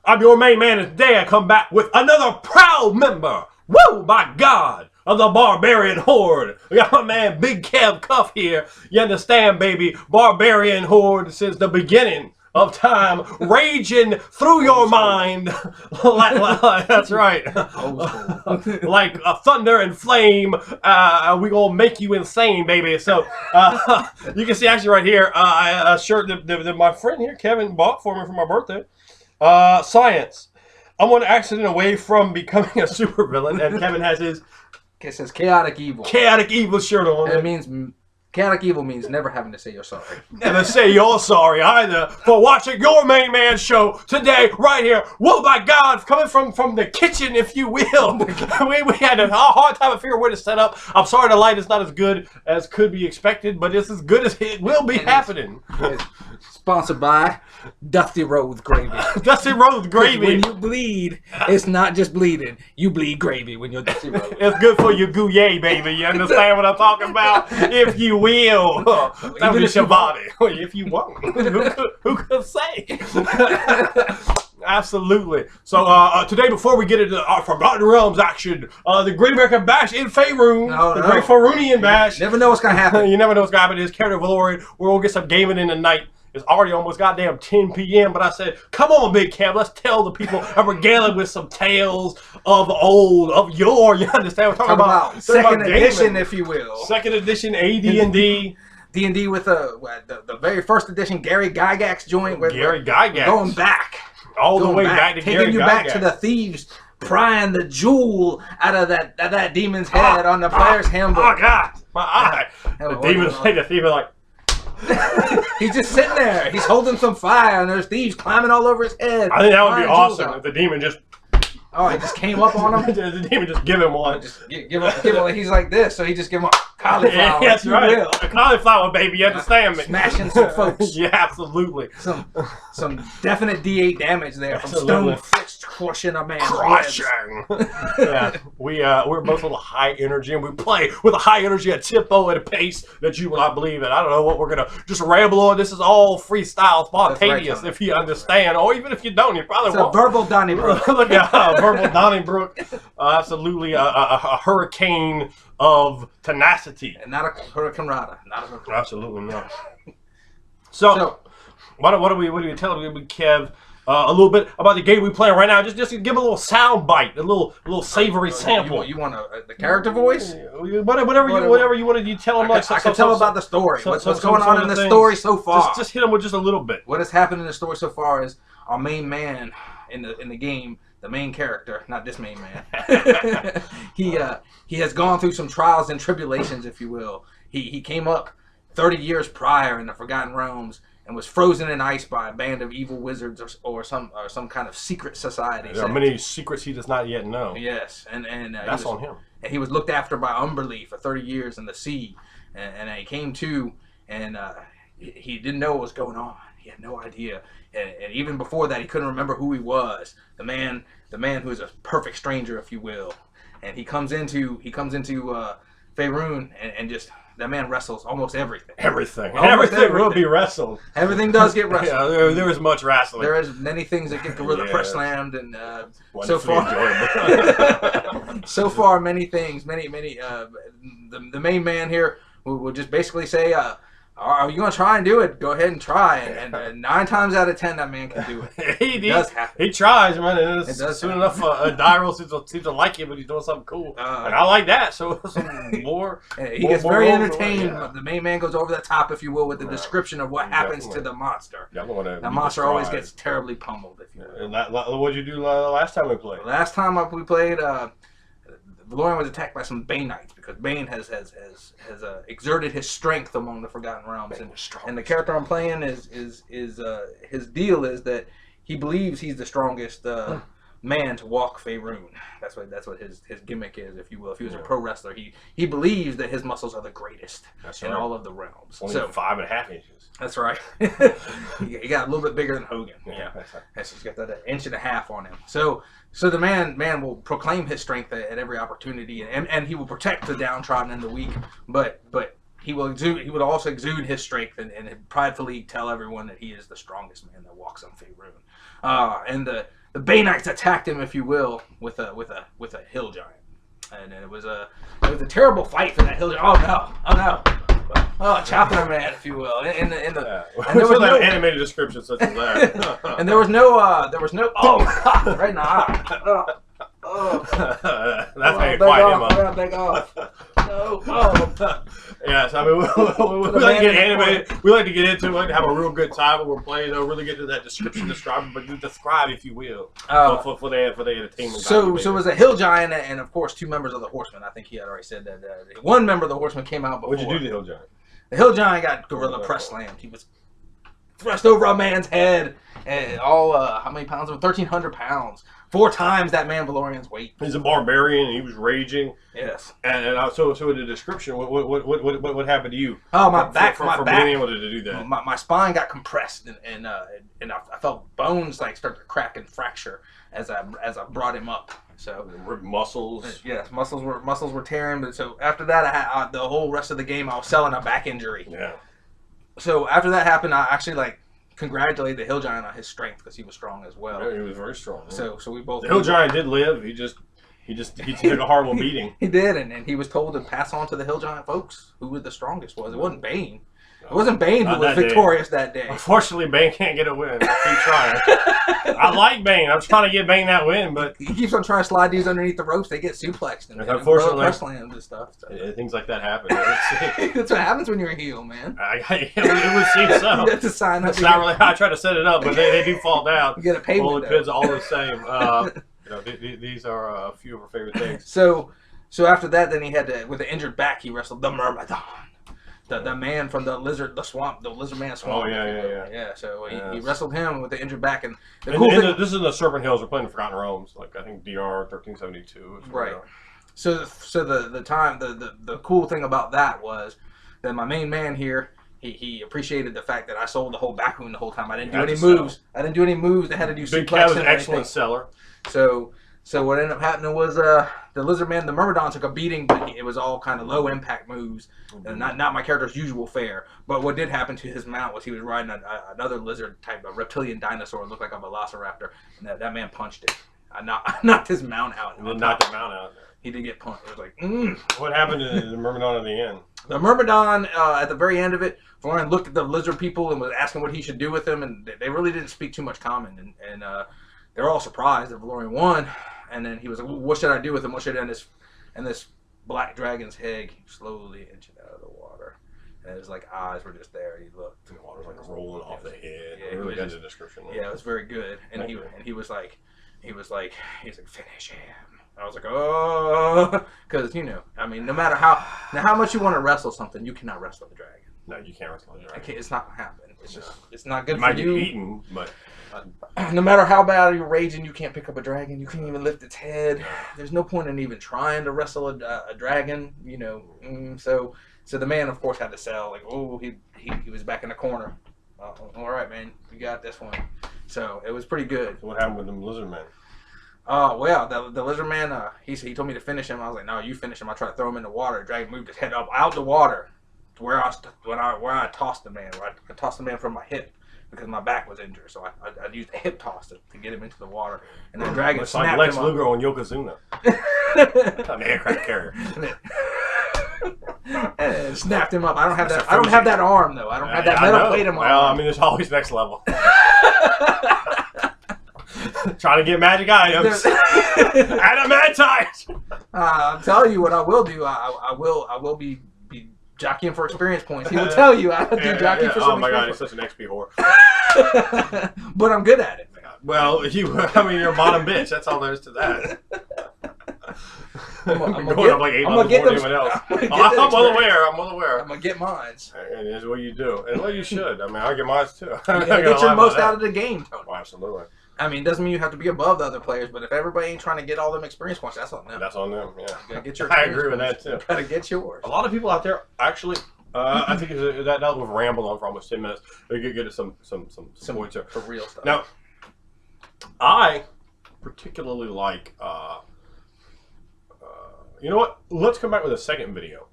I'm your main man, and today I come back with another proud member, woo, my God, of the Barbarian Horde. We got my man Big Kev Cuff here. You understand, baby? Barbarian Horde since the beginning of time, raging through your mind. That's right. Like thunder and flame. We gonna make you insane, baby. So you can see actually right here a shirt that my friend here, Kevin, bought for me for my birthday. Science. I'm one accident away from becoming a supervillain, and Kevin has his. It says chaotic evil. Chaotic evil shirt on. And it means chaotic evil means never having to say you're sorry. Never say you're sorry either for watching your main man show today, right here. Whoa, my God, coming from the kitchen, if you will. we had a hard time of figuring where to set up. I'm sorry the light is not as good as could be expected, but it's as good as it will be happening. It's sponsored by Dusty Rose Gravy. Dusty Rose Gravy. When you bleed, it's not just bleeding. You bleed gravy when you're Dusty Rose. It's good for your gouye, baby. You understand what I'm talking about? If you will. That was your body. If you won't. Who could say? Absolutely. So today, before we get into our Forgotten Realms action, the Great American Bash in Faerun, the Great Faerunian Bash. You never know what's going to happen. You never know what's going to happen. It's Character Valorian. We'll get some gaming in the night. It's already almost goddamn 10 p.m. But I said, come on, Big Kev, let's tell the people and regale them with some tales of old, of yore. You understand? We're talking about second edition, if you will. Second edition AD&D. D&D with the very first edition Gary Gygax joint. Gary Gygax. Going back. All the way back to Gary Gygax. Taking you back to the thieves prying the jewel out of that demon's head on the player's handbook. Oh, God. My eye. The demon's like, the thief is like... He's just sitting there. He's holding some fire, and there's thieves climbing all over his head. I think that would be awesome if the demon just... Oh, he just came up on him? The demon just give him one. Just give him, he's like this, so he just give him a cauliflower. Yeah, that's right. A cauliflower, baby. You understand me? Smashing some folks. Yeah, absolutely. Some definite D8 damage there from stone fist crushing a man's crushing. Yeah, we're both a little high energy, and we play with a high energy, a tempo, and a pace that you will not believe in. I don't know what we're gonna just ramble on. This is all freestyle, spontaneous. If you understand, or even if you don't, you probably won't. It's a verbal Donnybrook. Look at verbal Donnybrook. Absolutely, a hurricane of tenacity, and not a hurricane rada. Absolutely not. So what do we tell Kev a little bit about the game we playing right now? Just give a little sound bite, a little savory sample. You want the character voice? Whatever you want to tell them. I can tell about the story. What's going on in the story so far? Just hit them with just a little bit. What has happened in the story so far is our main man in the game. The main character, not this main man. He has gone through some trials and tribulations, if you will. He came up 30 years prior in the Forgotten Realms and was frozen in ice by a band of evil wizards or some kind of secret society. There are many secrets he does not yet know. Yes, and that's on him. And he was looked after by Umberlee for 30 years in the sea, and he came to, and he didn't know what was going on. He had no idea, and even before that, he couldn't remember who he was. The man who is a perfect stranger, if you will, and he comes into Faerun, and just that man wrestles almost everything. Everything will be wrestled. Everything does get wrestled. Yeah, there is much wrestling. There is many things that get gorilla press slammed, and so far many things, many. The main man here will just basically say, are you going to try and do it? Go ahead and try. And 9 times out of 10, that man can do it. He does happen. He tries, man. And soon enough, Dyro seems to like it, but he's doing something cool. And I like that. So some more. He gets very entertained. Yeah. The main man goes over the top, if you will, with the description of what happens to the monster. The monster always gets terribly pummeled, if you will. And what did you do last time we played? Last time we played, Valorian was attacked by some Bane Knights because Bane has exerted his strength among the Forgotten Realms, and the character I'm playing is his deal is that he believes he's the strongest man to walk Faerun. That's what his gimmick is, if you will. If he was a pro wrestler, he believes that his muscles are the greatest in all of the realms. Only 5.5 inches. That's right. He got a little bit bigger than Hogan. Yeah, he's got that 1.5 inches on him. So the man will proclaim his strength at every opportunity, and he will protect the downtrodden and the weak. But he would also exude his strength and pridefully tell everyone that he is the strongest man that walks on Faerun. And the the Bay Knights attacked him, if you will, with a hill giant, and it was a terrible fight for that hill giant. Oh no. Oh, chopping a man, if you will. And there was no animated description such as that. And there was no oh, right in the eye. That's how you quiet him up. Back off. No. Oh. Yes, I mean, we like to get animated. We like to get into it. We like to have a real good time when we're playing. Though, really get to that description, but describe, if you will, for the entertainment. So it was a hill giant, and of course 2 members of the Horsemen. I think he had already said that. One member of the Horsemen came out before. What'd you do to the hill giant? The hill giant got gorilla press slammed. He was thrust over a man's head, and all how many pounds? 1,300 pounds. 4 times that man Valorian's weight. He's a barbarian, and he was raging. Yes. And so in the description, what happened to you? Oh, my back, being able to do that. My spine got compressed, and I felt bones like start to crack and fracture as I brought him up. So muscles. Yes, muscles were tearing. But so after that, I had the whole rest of the game I was selling a back injury. Yeah. So after that happened, I actually congratulate the hill giant on his strength because he was strong as well. Yeah, he was very strong. So we both. The hill giant did live. He took a horrible beating. He did, and he was told to pass on to the hill giant folks who the strongest was. It wasn't Bane. It wasn't Bane who was victorious that day. Unfortunately, Bane can't get a win. I keep trying. I like Bane. I'm trying to get Bane that win, but he keeps on trying to slide dudes underneath the ropes. They get suplexed and unfortunately press slams and stuff. So. Things like that happen. That's what happens when you're a heel, man. It would seem so. That's a sign. It's not really how I try to set it up, but they do fall down. You get a payment. All the kids all the same. These are a few of our favorite things. So after that, then he had to, with an injured back, he wrestled the Myrmidon. The man from the lizard man swamp. Oh yeah. So he wrestled him with the injured back, and this is in the Serpent Hills. We're playing the Forgotten Realms, like I think DR 1372. Right. So the cool thing about that was that my main man here, he appreciated the fact that I sold the whole back wound the whole time. I didn't do any moves. I didn't do any moves that had to do. Big Cat was an excellent seller. So what ended up happening was the lizard man, the Myrmidon, took a beating, but it was all kind of low impact moves, and not my character's usual fare. But what did happen to his mount was he was riding another lizard type, a reptilian dinosaur, looked like a velociraptor, and that man punched it. I knocked his mount out. And then knocked him out. He did get punched. It was like, What happened to the Myrmidon at the end? The Myrmidon, at the very end of it, Valorian looked at the lizard people and was asking what he should do with them, and they really didn't speak too much common, and they're all surprised that Valorian won. And then he was like, well, what should I do with him? What should I do? And this black dragon's head slowly inched out of the water. And his eyes were just there. He looked. And the water was rolling off the head. Yeah, really got the description. Yeah, it was very good. And he was like, finish him. I was like, oh, because no matter how much you want to wrestle something, you cannot wrestle the dragon. No, you can't wrestle the dragon. It's not gonna happen. It's not good for you. Might get eaten, but. No matter how bad you're raging, you can't pick up a dragon. You can't even lift its head. There's no point in even trying to wrestle a dragon. So the man, of course, had to sell. He was back in the corner. All right, man, you got this one. So it was pretty good. So what happened with the lizard man? Well, the lizard man, he told me to finish him. I was like, no, you finish him. I tried to throw him in the water. The dragon moved his head up out the water to where I tossed the man. I tossed the man from my hip. Because my back was injured, so I used a hip toss to get him into the water, and the dragon snapped him up. Lex Luger on Yokozuna, an aircraft carrier. And snapped him up. I don't have that. I don't have that arm though. I don't have that metal plate in my arm. I mean, there's always next level. Trying to get magic items. Adamantite. I'll tell you what I will do. I will be jockeying for experience points. He will tell you I do jockey for some. Oh my god, he's such an XP whore. But I'm good at it. Well, you're a bottom bitch. That's all there is to that. I'm gonna get them. I'm well aware. I'm gonna get mines. And that's what you do. And well, you should. I mean, I get mines too. Get your most out of the game, Tony. Oh, absolutely. I mean, it doesn't mean you have to be above the other players, but if everybody ain't trying to get all them experience points, that's on them. That's on them, yeah. You gotta get your I agree with that, too. You gotta get yours. A lot of people out there, actually, I think that we've rambled on for almost 10 minutes. We could get some points here. For real stuff. Now, I particularly like, you know what? Let's come back with a second video.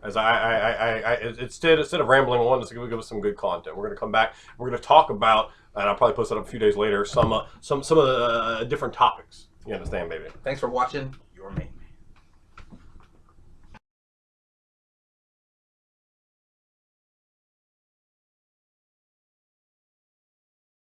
As instead of rambling on, it's going to give us some good content. We're going to come back. We're going to talk about, and I'll probably post it up a few days later, some of the different topics. You understand, baby? Thanks for watching. Your mate.